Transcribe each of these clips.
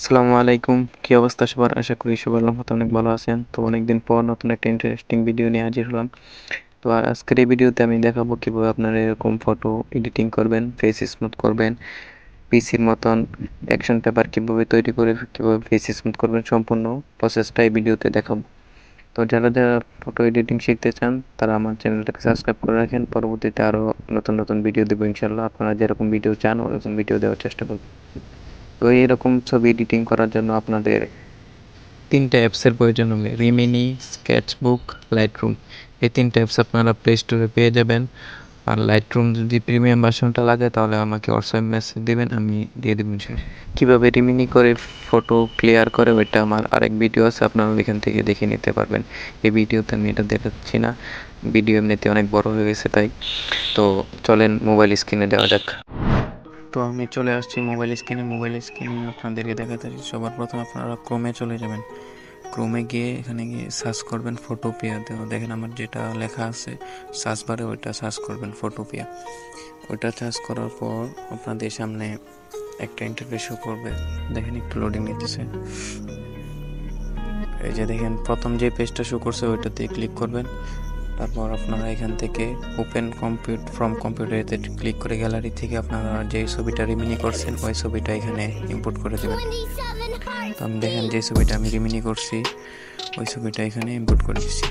আসসালামু আলাইকুম। কি অবস্থা সবার? আশা করি সবার মতো অনেক ভালো আছেন। তো অনেকদিন পর নতুন একটা ইন্টারেস্টিং ভিডিও নিয়ে হাজির হলাম। তো আজকের এই ভিডিওতে আমি দেখাবো কিভাবে আপনারা এরকম ফটো এডিটিং করবেন, ফেস স্মুথ করবেন, পিসির মতন অ্যাকশন পেপার কিভাবে তৈরি করে কিভাবে ফেস স্মুথ করবেন, সম্পূর্ণ প্রসেসটা এই ভিডিওতে দেখাবো। তো যারা যারা ফটো এডিটিং শিখতে চান তারা আমার চ্যানেলটাকে সাবস্ক্রাইব করে রাখেন। পরবর্তীতে আরও নতুন নতুন ভিডিও দেবো ইনশাল্লাহ। আপনারা যেরকম ভিডিও চান ওরকম ভিডিও দেওয়ার চেষ্টা করব। তো এইরকম ছবি এডিটিং করার জন্য আপনাদের তিনটা অ্যাপসের প্রয়োজন হবে: রিমিনি, স্কেচবুক, লাইটরুম। এই তিনটা অ্যাপস আপনারা প্লে স্টোরে পেয়ে যাবেন। আর লাইটরুম যদি প্রিমিয়াম ভার্সনটা লাগে তাহলে আমাকে হোয়াটসঅ্যাপ মেসেজ দেবেন, আমি দিয়ে দেবেন। কীভাবে রিমিনি করে ফটো ক্লিয়ার করে ওইটা আমার আরেক ভিডিও আছে, আপনারা ওইখান থেকে দেখে নিতে পারবেন। এই ভিডিওতে আমি এটা দেখাচ্ছি না, ভিডিও এমনিতে অনেক বড় হয়ে গেছে তাই। তো চলেন মোবাইল স্ক্রিনে দেওয়া যাক। তো আমি চলে আসছি মোবাইল স্ক্রিনে আপনাদেরকে দেখাতে। সবার প্রথম আপনারা ক্রোমে চলে যাবেন। ক্রোমে গিয়ে এখানে গিয়ে সার্চ করবেন ফটোপিয়া। তো দেখেন আমার যেটা লেখা আছে সার্চ বারে ওইটা সার্চ করবেন ফটোপিয়া। ওইটা সার্চ করার পর আপনাদের সামনে একটা ইন্টারফেস শো করবে। দেখেন একটু লোডিং নিতেছে। এই যে দেখেন প্রথম যে পেজটা শো করছে ওইটাতে ক্লিক করবেন। তারপর আপনারা এখান থেকে ওপেন ফ্রম কম্পিউটারেতে ক্লিক করে গ্যালারি থেকে আপনারা যে ছবিটা রিমিনি করছেন ওই ছবিটা এখানে ইম্পোর্ট করে দেবেন। তো আমি দেখেন যে ছবিটা আমি রিমিনি করছি ওই ছবিটা এখানে ইম্পোর্ট করে দিচ্ছি।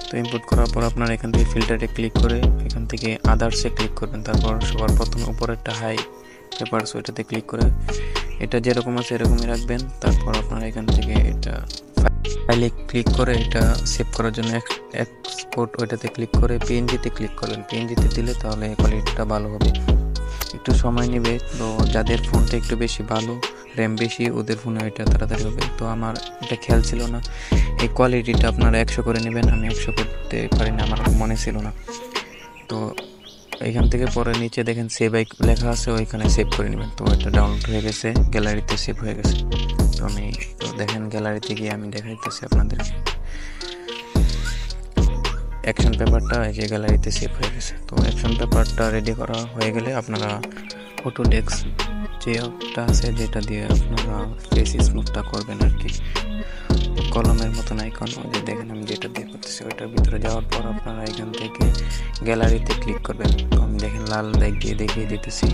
তো ইম্পোর্ট করার পর আপনারা এখান থেকে ফিল্টারে ক্লিক করে এখান থেকে আদার্সে ক্লিক করবেন। তারপর সবার প্রথমে উপরে একটা হাই পেপারস ওইটাতে ক্লিক করে এটা যেরকম আছে এরকমই রাখবেন। তারপর আপনারা এখান থেকে এটা ফাইলে ক্লিক করে এটা সেভ করার জন্য এক্সপোর্ট ওইটাতে ক্লিক করে পিএনজিতে ক্লিক করবেন। পিএনজিতে দিলে তাহলে কোয়ালিটিটা ভালো হবে, একটু সময় নেবে। তো যাদের ফোনটা একটু বেশি ভালো, র্যাম বেশি, ওদের ফোনে ওইটা তাড়াতাড়ি হবে। তো আমার এটা খেয়াল ছিল না, এই কোয়ালিটিটা আপনারা 100 করে নেবেন। আমি 100 করতে পারি না, আমার মনে ছিল না। তো এখান থেকে পরে নিচে দেখেন সেভ লেখা আছে, ওইখানে সেভ করে নেবেন। তো এটা ডাউনলোড হয়ে গেছে, গ্যালারিতে সেভ হয়ে গেছে। তো দেখেন গ্যালারিতে গিয়ে আমি দেখাইতেছি আপনাদের অ্যাকশন পেপারটা, এই যে গ্যালারিতে সেভ হয়ে গেছে। তো অ্যাকশন পেপারটা রেডি করা হয়ে গেলে আপনারা ফটো ডেস্ক যে অ্যাপটা আছে যেটা দিয়ে আপনারা ফেস স্মুথটা করবেন আর কি, কলমের মতন আইকন ওই যে দেখেন আমি যেটা দিয়ে করতেছি ওইটার ভিতরে যাওয়ার পর আপনারা এখান থেকে গ্যালারিতে ক্লিক করবেন। তো আমি দেখেন লাল দাগ দিয়ে দেখিয়ে দিতেছি।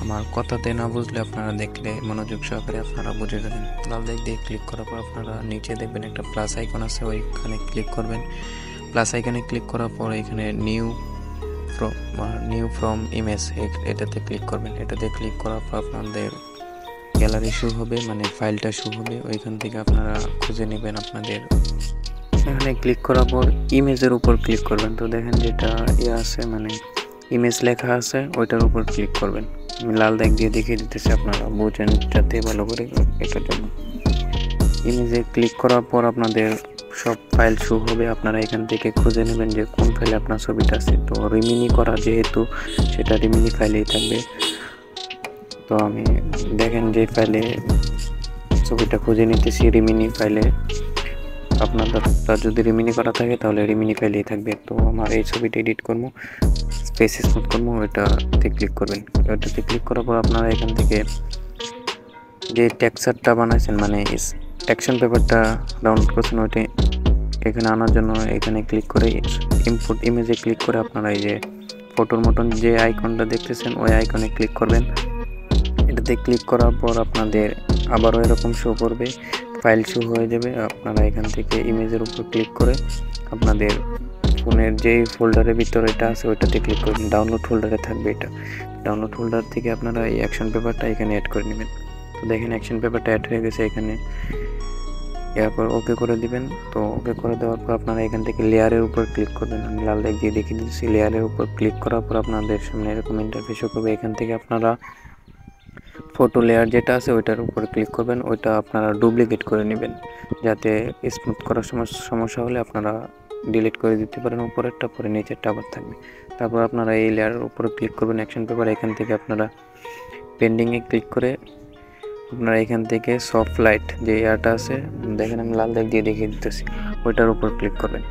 আমার কথাতে না বুঝলে আপনারা দেখলে মনোযোগ সহকারে আপনারা বুঝে যাবেন। লাল দাগ দিয়ে ক্লিক করার পর আপনারা নিচে দেখবেন একটা প্লাস আইকন আছে, ওইখানে ক্লিক করবেন। প্লাস আইকনে ক্লিক করার পর এখানে নিউ ফ্রম ইমেজ এটাতে ক্লিক করবেন। এটাতে ক্লিক করার পর আপনাদের গ্যালারি শো হবে, মানে ফাইলটা শো হবে। ওইখান থেকে আপনারা খুঁজে নেবেন আপনাদের। এখানে ক্লিক করার পর ইমেজের উপর ক্লিক করবেন। তো দেখেন যেটা আছে মানে ইমেজ লেখা আছে ওইটার উপর ক্লিক করবেন। আমি লাল দাগ দিয়ে দেখিয়ে দিতেছি, আপনারা বুঝেন যাতে ভালো করে। এটার জন্য ইমেজে ক্লিক করার পর আপনাদের সব ফাইল শো হবে। আপনারা এখান থেকে খুঁজে নেবেন যে কোন ফাইলে আপনার ছবিটা আছে। তো রিমিনি করা যেহেতু সেটা রিমিনি ফাইলেই থাকবে। তো আমি দেখেন যে ফাইলে ছবিটা খুঁজে নিতেছি রিমিনি ফাইলে। আপনাদের যদি রিমিনি করা থাকে তাহলে রিমিনি ফাইলেই থাকবে। তো আমার এই ছবিটা এডিট করবো, ফেস স্মুথ করবো, ওইটাতে ক্লিক করবেন। ওইটাতে ক্লিক করার পর আপনারা এখান থেকে যে টেক্সচারটা বানাইছেন মানে অ্যাকশন পেপারটা ডাউনলোড করছেন ওইটা এখানে আনার জন্য এখানে ক্লিক করে ইম্পোর্ট ইমেজে ক্লিক করে আপনারা এই যে ফটোর মতন যে আইকনটা দেখতেছেন ওই আইকনে ক্লিক করবেন। এটাতে ক্লিক করার পর আপনাদের আবারও এরকম শো করবে, ফাইল শো হয়ে যাবে। আপনারা এখান থেকে ইমেজের উপর ক্লিক করে আপনাদের ফোনের যেই ফোল্ডারের ভিতরে এটা আছে ওইটাতে ক্লিক করবেন। ডাউনলোড ফোল্ডারে থাকবে এটা। ডাউনলোড ফোল্ডার থেকে আপনারা এই অ্যাকশন পেপারটা এখানে অ্যাড করে নেবেন। তো দেখেন অ্যাকশন পেপারটা অ্যাড হয়ে গেছে এখানে। এরপর ওকে করে দিবেন। তো ওকে করে দেওয়ার পর আপনারা এখান থেকে লেয়ারের উপর ক্লিক করবেন। আমি লাল দাগ দিয়ে দেখিয়ে দিচ্ছি। লেয়ারের উপর ক্লিক করার পর আপনাদের সামনে এরকম ইন্টারফেস করবে। এখান থেকে আপনারা ফটো লেয়ার যেটা আছে ওইটার উপর ক্লিক করবেন। ওইটা আপনারা ডুপ্লিকেট করে নেবেন, যাতে স্মুথ করার সমস্যা হলে আপনারা ডিলিট করে দিতে পারেন। উপরেরটা পরে নিচেরটা আবার থাকবে। তারপর আপনারা এই লেয়ারের উপরে ক্লিক করবেন অ্যাকশন পেপার। এখান থেকে আপনারা পেন্ডিংয়ে ক্লিক করে আপনারা এখান থেকে সফট লাইট যে এয়ারটা আছে দেখেন আমি লাল দাগ দিয়ে দেখিয়ে দিতেছি, ওইটার উপর ক্লিক করবেন।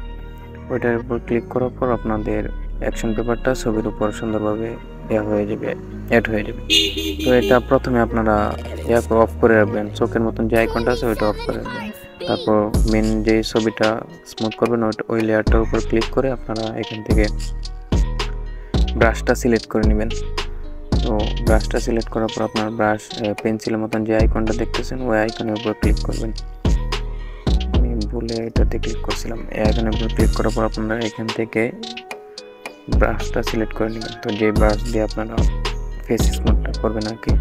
ওইটার উপর ক্লিক করার পর আপনাদের অ্যাকশন পেপারটা ছবির উপর সুন্দরভাবে হয়ে যাবে, অ্যাড হয়ে যাবে। তো এটা প্রথমে আপনারা অফ করে রাখবেন, চোখের মতন যে আইকনটা আছে ওইটা অফ করে রাখবেন। তারপর মেন যে ছবিটা স্মুথ করবেন ওই লেয়ারটার উপর ক্লিক করে আপনারা এখান থেকে ব্রাশটা সিলেক্ট করে নেবেন। তো ব্রাশটা সিলেক্ট করার পর আপনার ব্রাশ পেন্সিলের মতন যে আইকনটা দেখতেছেন ওই আইকনের উপর ক্লিক করবেন। আমি ভুলে এটাতে ক্লিক করছিলাম। এই আইকনের উপর ক্লিক করার পর আপনারা এখান থেকে ব্রাশটা সিলেক্ট করে নেবেন। তো যে ব্রাশ দিয়ে আপনারা ফেস স্মুথটা করবেন আর কি,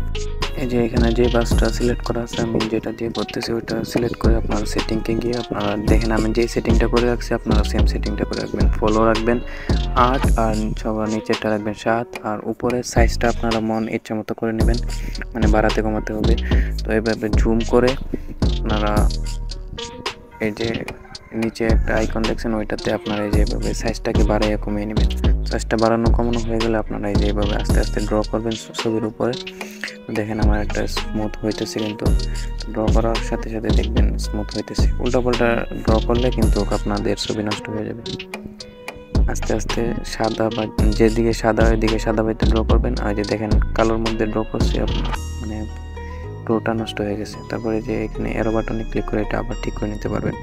এই যে এখানে যে ব্রাশটা সিলেক্ট করা আছে আমি যেটা দিয়ে করতেছি ওইটা সিলেক্ট করে আপনারা সেটিংকে গিয়ে আপনারা দেখেন আমি যে সেটিংটা করে রাখছি আপনারা সেম সেটিংটা করে রাখবেন। ফলো রাখবেন 8 আর সবার নিচেরটা রাখবেন 7 আর উপরের সাইজটা আপনারা মন ইচ্ছা মতো করে নেবেন, মানে বাড়াতে কমাতে হবে। তো এইভাবে জুম করে আপনারা এই যে নিচে একটা আইকন দেখছেন ওইটাতে আপনারা এই যে এভাবে সাইজটাকে বাড়িয়ে কমিয়ে নেবেন। সাইজটা বাড়ানো কমানো হয়ে গেলে আপনারা এই যে এইভাবে আস্তে আস্তে ড্র করবেন ছবির উপরে। দেখেন আমার একটা স্মুথ হইতেছে, কিন্তু ড্র করার সাথে সাথে দেখবেন স্মুথ হইতেছে। উল্টা পাল্টা ড্র করলে কিন্তু আপনাদের ছবি নষ্ট হয়ে যাবে। আস্তে আস্তে সাদা বা যেদিকে সাদা ওইদিকে সাদা বাইতে ড্র করবেন। আর যে দেখেন কালোর মধ্যে ড্র করছি আপনার মানে ড্রটা নষ্ট হয়ে গেছে। তারপরে যে এখানে এরো বাটনে ক্লিক করে এটা আবার ঠিক করে নিতে পারবেন।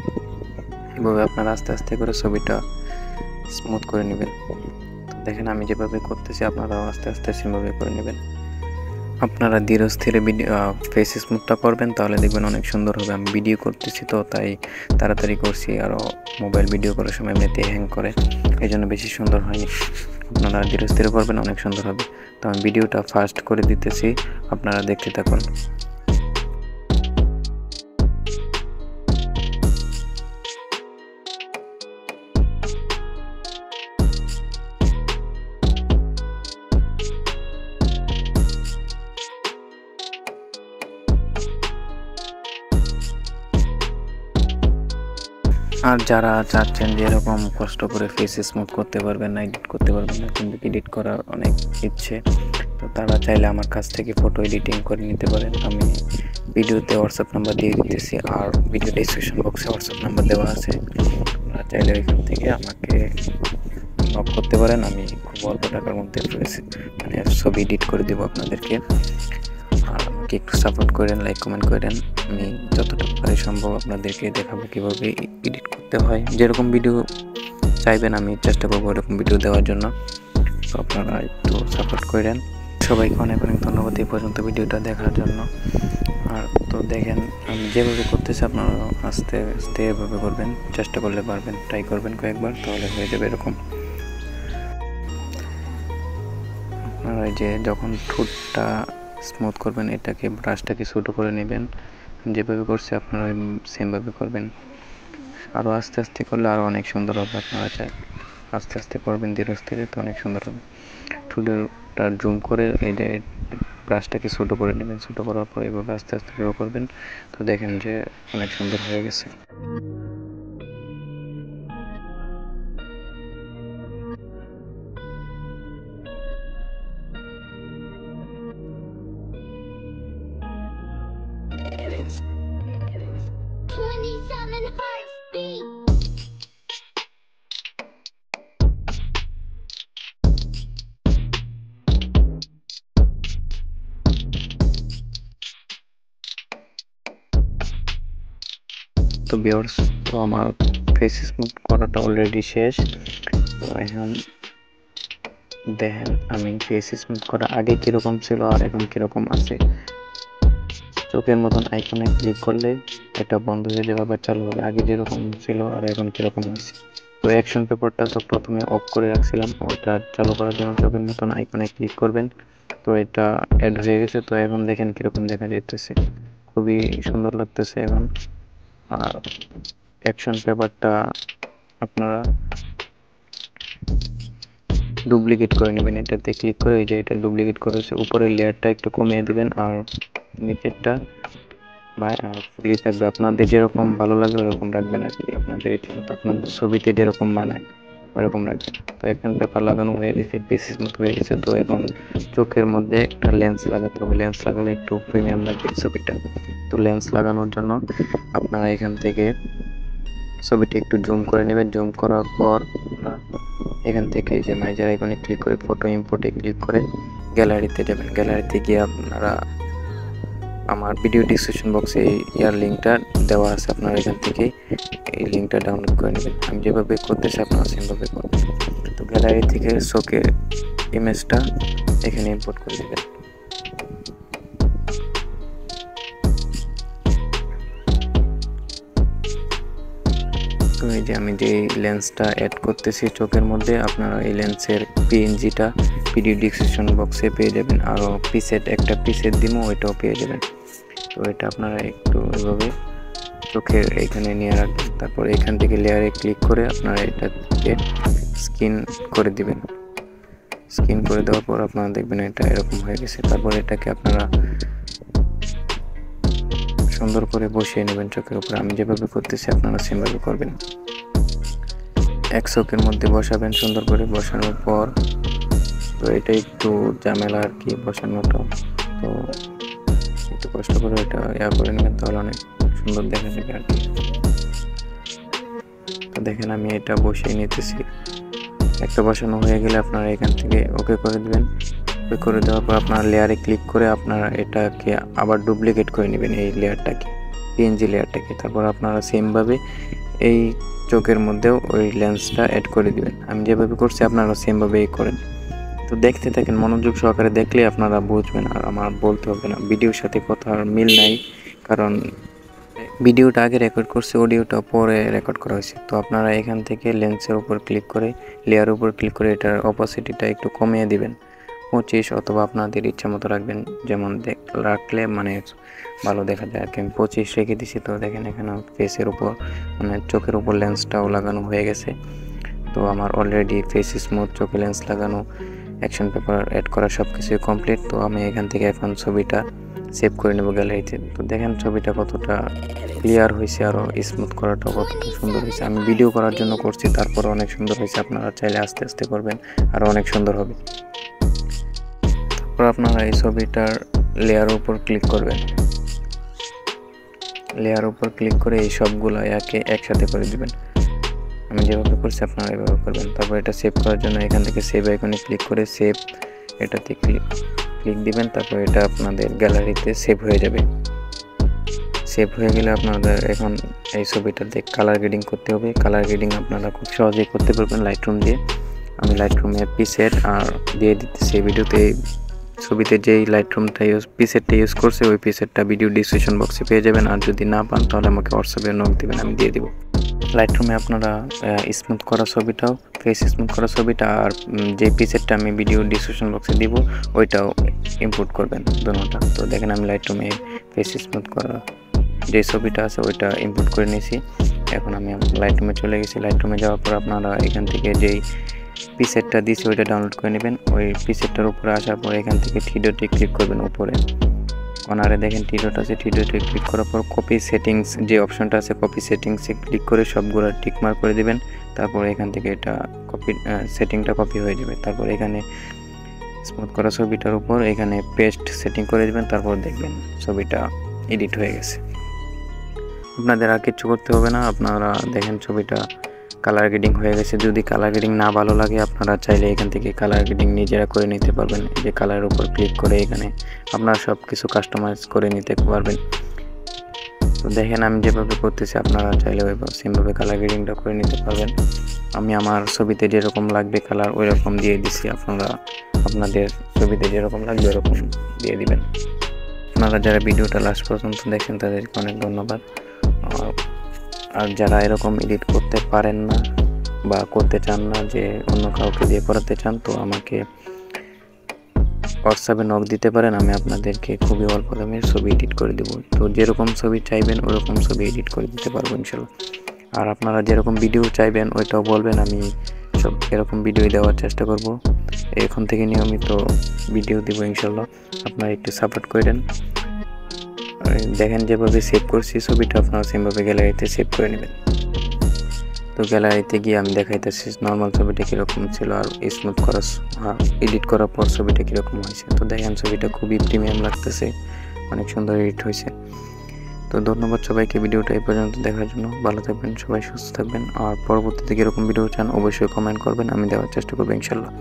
এভাবে আপনারা আস্তে আস্তে করে ছবিটা স্মুথ করে নেবেন। দেখেন আমি যেভাবে করতেছি আপনারাও আস্তে আস্তে সেভাবে করে নেবেন। আপনারা ধীরে স্থিরে ফেস স্মুথটা করবেন, তাহলে দেখবেন অনেক সুন্দর হবে। আমি ভিডিও করতেছি তো তাই তাড়াতাড়ি করছি, আরও মোবাইল ভিডিও করার সময় এমনিতে হ্যাং করে, এই জন্য বেশি সুন্দর হয়নি। আপনারা ধীরে স্থিরে করবেন, অনেক সুন্দর হবে। তো আমি ভিডিওটা ফাস্ট করে দিতেছি, আপনারা দেখতে থাকুন। আর যারা চাচ্ছেন যে এরকম কষ্ট করে ফেস স্মুথ করতে পারবেন না, এডিট করতে পারবেন না, কিন্তু এডিট করার অনেক ইচ্ছে, তো তারা চাইলে আমার কাছ থেকে ফটো এডিটিং করে নিতে পারেন। আমি ভিডিওতে হোয়াটসঅ্যাপ নাম্বার দিয়ে দিতেছি আর ভিডিও ডিসক্রিপশন বক্সে হোয়াটসঅ্যাপ নাম্বার দেওয়া আছে। আপনারা চাইলে ওইখান থেকে আমাকে নক করতে পারেন। আমি খুব অল্প টাকার মধ্যে মানে ছবি এডিট করে দেবো আপনাদেরকে। আর আমাকে একটু সাপোর্ট করেন, লাইক কমেন্ট করেন। আমি যতটুকু পারি সম্ভব আপনাদেরকে দেখাবো কীভাবে এডিট করতে হয়। যেরকম ভিডিও চাইবেন আমি চেষ্টা করবো এরকম ভিডিও দেওয়ার জন্য। তো আপনারা একটু সাপোর্ট করেন। সবাইকে অনেক অনেক ধন্যবাদ এই পর্যন্ত ভিডিওটা দেখার জন্য। আর তো দেখেন আমি যেভাবে করতেছি আপনারা আস্তে আস্তে এভাবে করবেন, চেষ্টা করলে পারবেন, ট্রাই করবেন কয়েকবার, তাহলে হয়ে যাবে এরকম। আপনারা এই যে যখন ঠোঁটটা স্মুথ করবেন এটাকে ব্রাশটাকে ছোটো করে নেবেন, যেভাবে করছে আপনারা সেমভাবে করবেন। আরও আস্তে আস্তে করলে আরও অনেক সুন্দর হবে। আপনারা চাই আস্তে আস্তে করবেন ধীরে স্থিরে, তো অনেক সুন্দর হবে। ঠোঁটেরটা জুম করে এই যে ব্রাশটাকে ছোটো করে নেবেন, ছোটো করার পর এভাবে আস্তে আস্তে ড্র করবেন। তো দেখেন যে অনেক সুন্দর হয়ে গেছে। তো ভিউয়ার্স, তো আমার ফেস স্মুথ করাটা অলরেডি শেষ। তো এখন দেখেন আমি ফেস স্মুথ করা আগে কীরকম ছিল আর এখন কীরকম আছে। চোখের মতন আইকনে ক্লিক করলে এটা বন্ধ হয়ে যাবে, আবার চালু হবে। আগে যেরকম ছিল আর এখন কীরকম হয়েছে। তো অ্যাকশন পেপারটা তো প্রথমে অফ করে রাখছিলাম, ওইটা চালু করার জন্য চোখের মতন আইকনে ক্লিক করবেন। তো এটা অ্যাড হয়ে গেছে। তো এখন দেখেন কীরকম দেখা যেতেছে, খুবই সুন্দর লাগতেছে এখন। আর অ্যাকশন পেপারটা আপনারা ডুপ্লিকেট করে নেবেন, এটাতে ক্লিক করে এই যে এটা ডুপ্লিকেট করেছে উপরের লেয়ারটা একটু কমিয়ে দিবেন আর নিচেরটা ফ্রি থাকবে। আপনাদের যেরকম ভালো লাগে ওরকম রাখবেন আর কি, আপনাদের আপনাদের ছবিতে যেরকম মানায় ওরকম রাখবেন। তো এখন পেপার লাগানো হয়ে গেছে, বেসিস মতো হয়ে গেছে। তো এখন চোখের মধ্যে একটা লেন্স লাগাতে হবে, লেন্স লাগালে একটু প্রিমিয়াম লাগবে ছবিটা। তো লেন্স লাগানোর জন্য আপনারা এখান থেকে ছবিটি একটু জুম করে নেবেন। জুম করার পর এখান থেকে এই যে ম্যানেজার আইকনে ক্লিক করে ফটো ইম্পোর্টে ক্লিক করে গ্যালারিতে যাবেন। গ্যালারিতে গিয়ে আপনারা আমার ভিডিও ডিসক্রিপশন বক্সে ইয়ার লিঙ্কটা দেওয়া আছে, আপনারা এখান থেকে এই লিঙ্কটা ডাউনলোড করে নেবেন। আমি যেভাবে করতেছি আপনারা সেভাবে করবেন। তো গ্যালারি থেকে শোকের ইমেজটা এখানে ইম্পোর্ট করে দেবেন। তো এই যে আমি যে লেন্সটা অ্যাড করতেছি চোখের মধ্যে, আপনারা এই লেন্সের পিএনজিটা ভিডিও ডিসক্রিপশন বক্সে পেয়ে যাবেন। আরও একটা পিসেট দিমো ওইটাও পেয়ে যাবেন। তো এটা আপনারা একটু এভাবে চোখের এইখানে নিয়ে রাখবেন। তারপর এখান থেকে লেয়ারে ক্লিক করে আপনারা এটাকে স্ক্রিন করে দিবেন। স্ক্রিন করে দেওয়ার পর আপনারা দেখবেন এটা এরকম হয়ে গেছে। তারপর এটাকে আপনারা সুন্দর করে বসিয়ে নেবেন চোখের উপরে। আমি যেভাবে করতেছি আপনারা সেভাবে করবেন। এক চোখের মধ্যে বসাবেন সুন্দর করে। বসানোর পর তো এটা একটু ঝামেলা আর কি বসানোটা, তো একটু কষ্ট করে এটা করে নেবেন, তাহলে অনেক সুন্দর দেখা যাবে আর কি। তো দেখেন আমি এটা বসিয়ে নিতেছি। একটা বসানো হয়ে গেলে আপনারা এখান থেকে ওকে করে দিবেন। ওকে করে দেওয়ার পর আপনারা লেয়ারে ক্লিক করে আপনারা এটাকে আবার ডুপ্লিকেট করে নেবেন, এই লেয়ারটাকে, পিএনজি লেয়ারটাকে। তারপর আপনারা সেমভাবে এই চোখের মধ্যেও ওই লেন্সটা অ্যাড করে দিবেন। আমি যেভাবে করছি আপনারা সেমভাবেই করেন। তো দেখতে থাকেন, মনোযোগ সহকারে দেখলে আপনারা বুঝবেন। আর আমার বলতে হবে না, ভিডিওর সাথে কথার মিল নাই, কারণ ভিডিওটা আগে রেকর্ড করছে, অডিওটা পরে রেকর্ড করা হয়েছে। তো আপনারা এখান থেকে লেন্সের উপর ক্লিক করে লেয়ার উপর ক্লিক করে এটার অপাসিটিটা একটু কমিয়ে দিবেন, 25 অথবা আপনাদের ইচ্ছা মতো রাখবেন, যেমন রাখলে মানে ভালো দেখা যায় আর কি। আমি 25 রেখে দিছি। তো দেখেন এখানে ফেসের উপর মানে চোখের উপর লেন্সটাও লাগানো হয়ে গেছে। তো আমার অলরেডি ফেস স্মুথ, চোখে লেন্স লাগানো, অ্যাকশন পেপার অ্যাড করা সব কিছুই কমপ্লিট। তো আমি এখান থেকে এখন ছবিটা সেভ করে নেব গ্যালারিতে। তো দেখেন ছবিটা কতটা ক্লিয়ার হয়েছে, আরও স্মুথ করাটা কতটা সুন্দর হয়েছে। আমি ভিডিও করার জন্য করছি, তারপর অনেক সুন্দর হয়েছে। আপনারা চাইলে আস্তে আস্তে করবেন, আরও অনেক সুন্দর হবে। তারপর আপনারা এই ছবিটার লেয়ার উপর ক্লিক করবেন। লেয়ার উপর ক্লিক করে এই সবগুলো একসাথে করে দিবেন। আমি যেভাবে করছি আপনারা এভাবে করবেন। তারপর এটা সেভ করার জন্য এখান থেকে সেভ আইকনে ক্লিক করে সেভ এটাতে ক্লিক দিবেন। তারপর এটা আপনাদের গ্যালারিতে সেভ হয়ে যাবে। সেভ হয়ে গেলে আপনাদের এখন এই ছবিটাতে কালার গ্রেডিং করতে হবে। কালার গ্রেডিং আপনারা খুব সহজেই করতে পারবেন লাইটরুম দিয়ে। আমি লাইটরুমের পিসেট আর দিয়ে দিতেছি ভিডিওতে। ছবিতে যেই লাইটরুমটা পিসেটটা ইউজ করছে ওই পিসেটটা ভিডিও ডিসক্রিপশন বক্সে পেয়ে যাবেন। আর যদি না পান তাহলে আমাকে হোয়াটসঅ্যাপে নক দিবেন, আমি দিয়ে দেবো। লাইটরুমে আপনারা স্মুথ করা ছবিটাও, ফেস স্মুথ করা ছবিটা আর যে পিসেটটা আমি ভিডিও ডিসক্রিপশন বক্সে দিব ওইটাও ইম্পোর্ট করবেন দুটোটা। তো দেখেন আমি লাইটরুমে ফেস স্মুথ করা যে ছবিটা আছে ওইটা ইম্পোর্ট করে নিয়েছি। এখন আমি লাইটরুমে চলে গেছি। লাইটরুমে যাওয়ার পর আপনারা এখান থেকে যেই পিসেটটা দিয়েছি ওইটা ডাউনলোড করে নেবেন। ওই পিসেটটার উপরে আসার পর এখান থেকে থ্রি ডটে ক্লিক করবেন। উপরে কর্নারে দেখেন থ্রি ডট আছে, থ্রি ডটে ক্লিক করার পর কপি সেটিংস যে অপশনটা আছে কপি সেটিংসে ক্লিক করে সবগুলো টিক মার্ক করে দিবেন। তারপর এখান থেকে এটা সেটিংটা কপি হয়ে যাবে। তারপর এখানে স্মুথ করা ছবিটার উপর এখানে পেস্ট সেটিং করে দিবেন। তারপর দেখবেন ছবিটা এডিট হয়ে গেছে। আপনাদের আর কিছু করতে হবে না। আপনারা দেখেন ছবিটা কালার গ্রেডিং হয়ে গেছে। যদি কালার গ্রেডিং না ভালো লাগে আপনারা চাইলে এখান থেকে কালার গ্রেডিং নিজেরা করে নিতে পারবেন। এই যে কালারের উপর ক্লিক করে এখানে আপনারা সব কিছু কাস্টমাইজ করে নিতে পারবেন। তো দেখেন আমি যেভাবে করতেছি আপনারা চাইলে সেমভাবে কালার গ্রেডিংটা করে নিতে পারবেন। আমি আমার ছবিতে যেরকম লাগবে কালার ওই রকম দিয়ে দিছি, আপনারা আপনাদের ছবিতে যেরকম লাগবে ওরকম দিয়ে দিবেন। আপনারা যারা ভিডিওটা লাস্ট পর্যন্ত দেখেন তাদেরকে অনেক ধন্যবাদ। আর যারা এরকম এডিট করতে পারেন না বা করতে চান না, যে অন্য কাউকে দিয়ে করাতে চান, তো আমাকে হোয়াটসঅ্যাপে নক দিতে পারেন। আমি আপনাদেরকে খুবই অল্প দামের ছবি এডিট করে দেবো। তো যেরকম ছবি চাইবেন ওরকম ছবি এডিট করে দিতে পারবো ইনশাল্লাহ। আর আপনারা যেরকম ভিডিও চাইবেন ওইটাও বলবেন, আমি সব এরকম ভিডিও দেওয়ার চেষ্টা করব। এখন থেকে নিয়মিত ভিডিও দিব ইনশাল্লাহ। আপনারা একটু সাপোর্ট করেন। দেখেন যেভাবে সেভ করছি ছবিটা আপনারা সেমভাবে গ্যালারিতে সেভ করে নেবেন। তো গ্যালারিতে গিয়ে আমি দেখাইতেছি নর্মাল ছবিটা কীরকম ছিল আর স্মুথ করা এডিট করার পর ছবিটা কীরকম হয়েছে। তো দেখেন ছবিটা খুবই প্রিমিয়াম লাগতেছে, অনেক সুন্দর এডিট হয়েছে। তো তো ধন্যবাদ সবাইকে ভিডিওটা এই পর্যন্ত দেখার জন্য। ভালো থাকবেন সবাই, সুস্থ থাকবেন। আর পরবর্তীতে কীরকম ভিডিও চান অবশ্যই কমেন্ট করবেন, আমি দেওয়ার চেষ্টা করবো ইনশাল্লাহ।